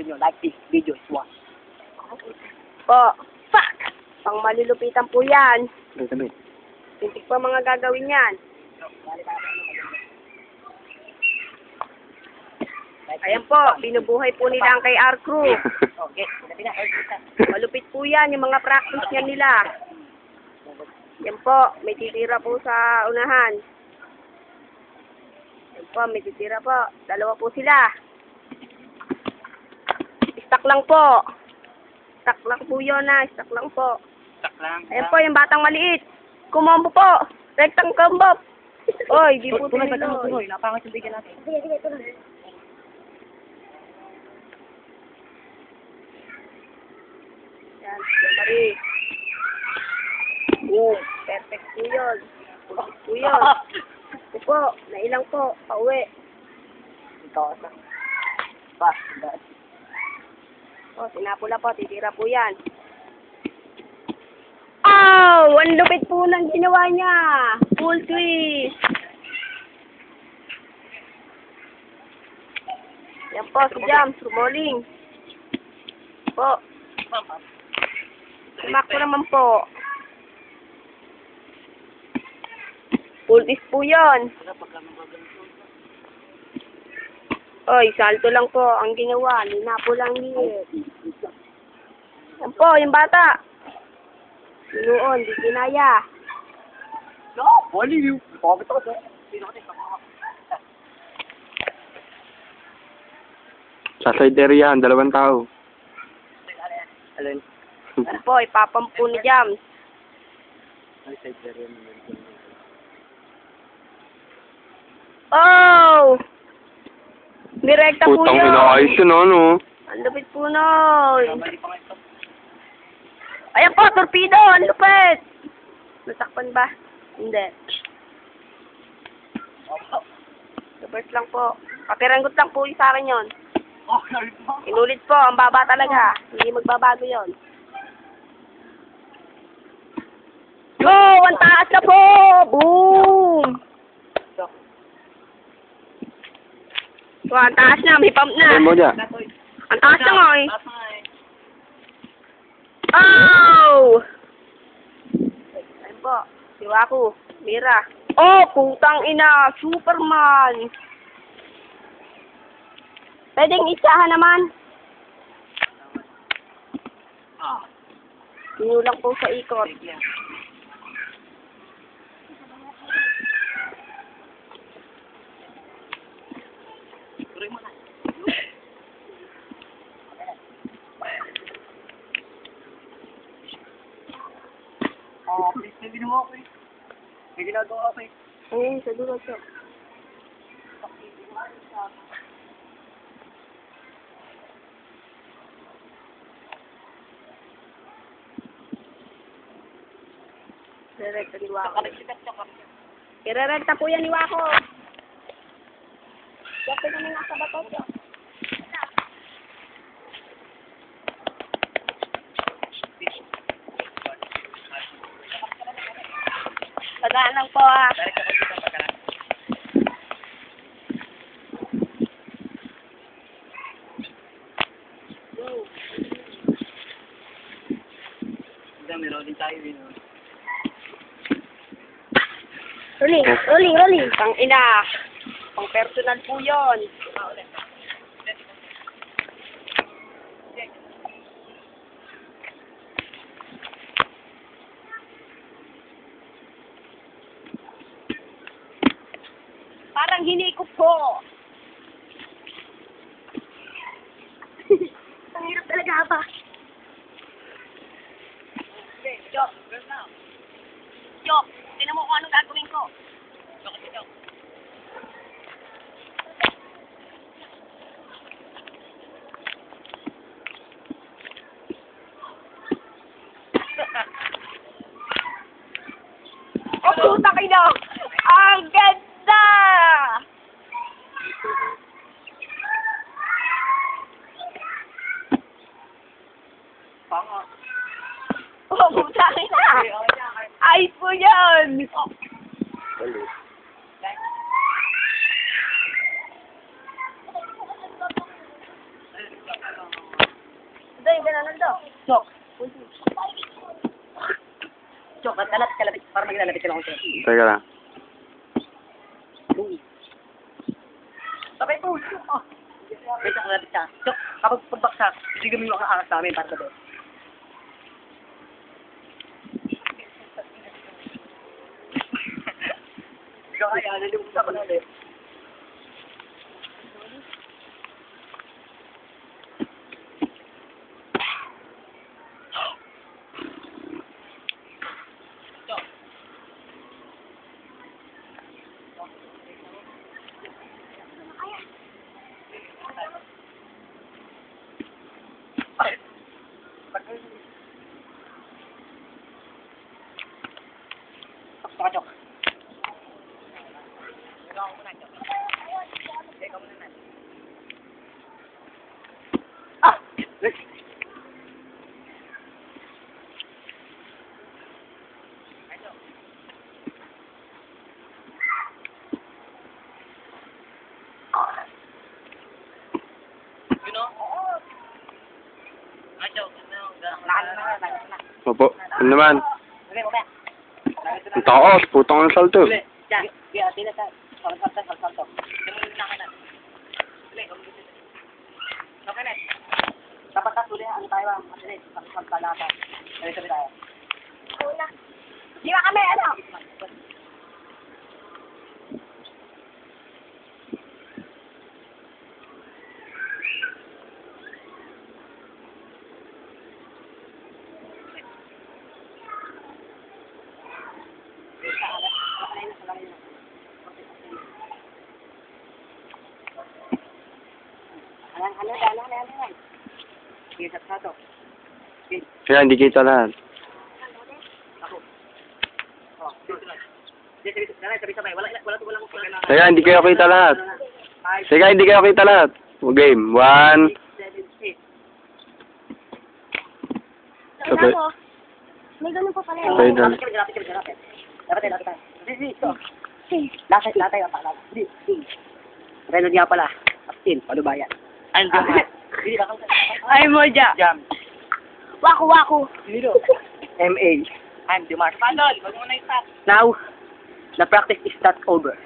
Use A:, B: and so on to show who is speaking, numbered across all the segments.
A: nyo, like this video is one.
B: Po. Fuck! Pang malulupitan po yan.
C: Sabi.
B: Hindi pa mga gagawin yan. Ayan po, binubuhay po nila ang kay R-Crew.
A: Okay, sinabi na.
B: Malupit po yan, yung mga practice yan nila. Yan po, may titira po sa unahan. Yan po, may titira po. Dalawa po sila. Stock lang po. Stock lang po yun na, stock lang po.
A: Tak lang.
B: Ayan po, yung batang maliit. Kumombo po. Rektang combo. Oy, di po
A: Tuloy, ba't
B: tinuloy.
A: tuloy? Napangit yung bigyan natin.
B: Sige, tuloy. Yan, Mari. Yun, perfect po yun. Perfect po yun. Ito po, nailang po, pauwi.
A: Ikaw sa. Pa,
B: O, sinapula po, titira po yan. Oh, ang lupit po ng ginawa niya. Full twist. Yan po, si Jams, rumoling. Po. Sumak ko naman po. Full twist po yun. Oy, salto lang po ang ginawa. Linapo lang niya. Yan po, yung bata. Noon, di kinaya.
A: no, wali you. Pabit ako sa. Sino ko
C: Sa sideria, 2 tao.
A: Alin?
B: Yan po, ipapampu ni Jams.
C: Ay, sideria naman.
B: Oh! Direkta po
C: Putang
B: yun.
C: inaayos yun, ano?
B: Ang lupit po nun.
A: Mali pa nga ito.
B: Ayan po, torpedo! Ang lupit! Nasakpan ba? Hindi. Reverse lang po. Papiranggot lang po yung sa akin yun.
A: Oh, sorry po.
B: Inulit po, ang baba talaga. Hindi magbabago yun. Go! Ang taas na po! Boom! So, ang taas na. May pump na.
C: Ano mo dyan?
B: Ang taas na nga eh.
A: Taas na eh.
B: Oh! Ayun po. Diwa ko. Mira. Oh, putang ina. Superman. Pwedeng isahan naman.
A: Ah.
B: Sinulang po sa ikot.
A: Sige. Tuloy mo na. Oh, please, may ginawa ko eh. May ginagawa ko eh.
B: Ayun, sa dulo siya. Direkta ni Wako. Irerekta po yan ni Wako. Kasi kami nasa bato siya. Tagaan lang po ah.
A: Direct ako dito pagka na. May rolling tayo eh.
B: Rolling. Pang ina. Pang personal po yun. Parang hinikot po. Ang hirap talaga ba?
A: Okay, Jok, girl now.
B: Jok, tinan mo kung anong gagawin ko.
A: Jok, kasi Jok.
B: Oh, puta kayo! Ang ganda!
A: Panga.
B: Oh, puta kayo! Ayos po yan! Oh.
C: Bali.
B: Ito, yung gano'n daw.
A: Chok. Chok, kalapit. Para maglalapit ka lang ako sa'yo.
C: Teka lang.
A: Sabay po. Oh. Wait, ako lapit ka. Chok, kapag pagbaksak, bigyan mo yung angas namin para sabi. Ikaw kaya, nalimutan ko na ulit. Chok. Ikaw muna, Chok. Ikaw muna na. Ah!
C: Opo. Ano naman?
A: Okay, okay.
C: Ang taos. Putong ang salto.
A: Uli. Diyan. Kaya, tila sa. Salto. Tumulong na kanan. Uli, okay na. Dapat tas uli, ano tayo ba? Uli, salto lahat. Sabi tayo.
B: Di ba kami, ano?
A: Ano. Sige, sa to.
C: Kaya hindi kita lahat.
A: Ako. Oh, sabay. Wala.
C: Kaya hindi kayo kita lahat. Kaya hindi kayo kita lahat. Game. 1.
A: 6, 7, 8.
C: Okay.
B: May ganun pa pala.
C: Okay, done.
A: Lapit. Dapat tayo. Ito. Lahat tayo pala. Tayo na diya pala. Abstin, palubayan.
B: Ay, Moja.
A: Jam.
B: Waku.
A: MA. I'm Dumar. Pandol, wag mo na i-stop. Now, the practice is not over.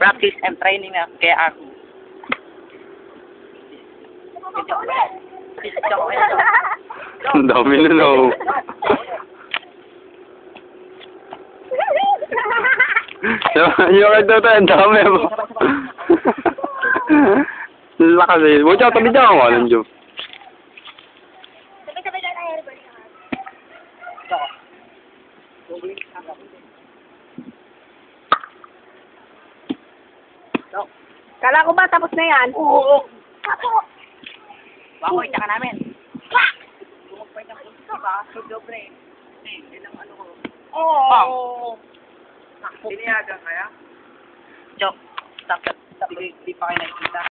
A: Practice and training na kaya ako.
C: Ang dami na no. Yung ito tayo, ang dami mo. Lakas eh. Huwag siya, tabi dyan ako. Anong joke?
B: Sabay-sabay na tayo, Herbert. Kala ko ba tapos na yan?
A: Oo.
B: Ako.
A: Bako, itaka namin.
B: Pak!
A: Bumagpay ng puso, diba? So, dobre. Yan ang ano ko.
B: Oo.
A: Siniyagan kaya? Chok, stop. Di pa kayo nakikita.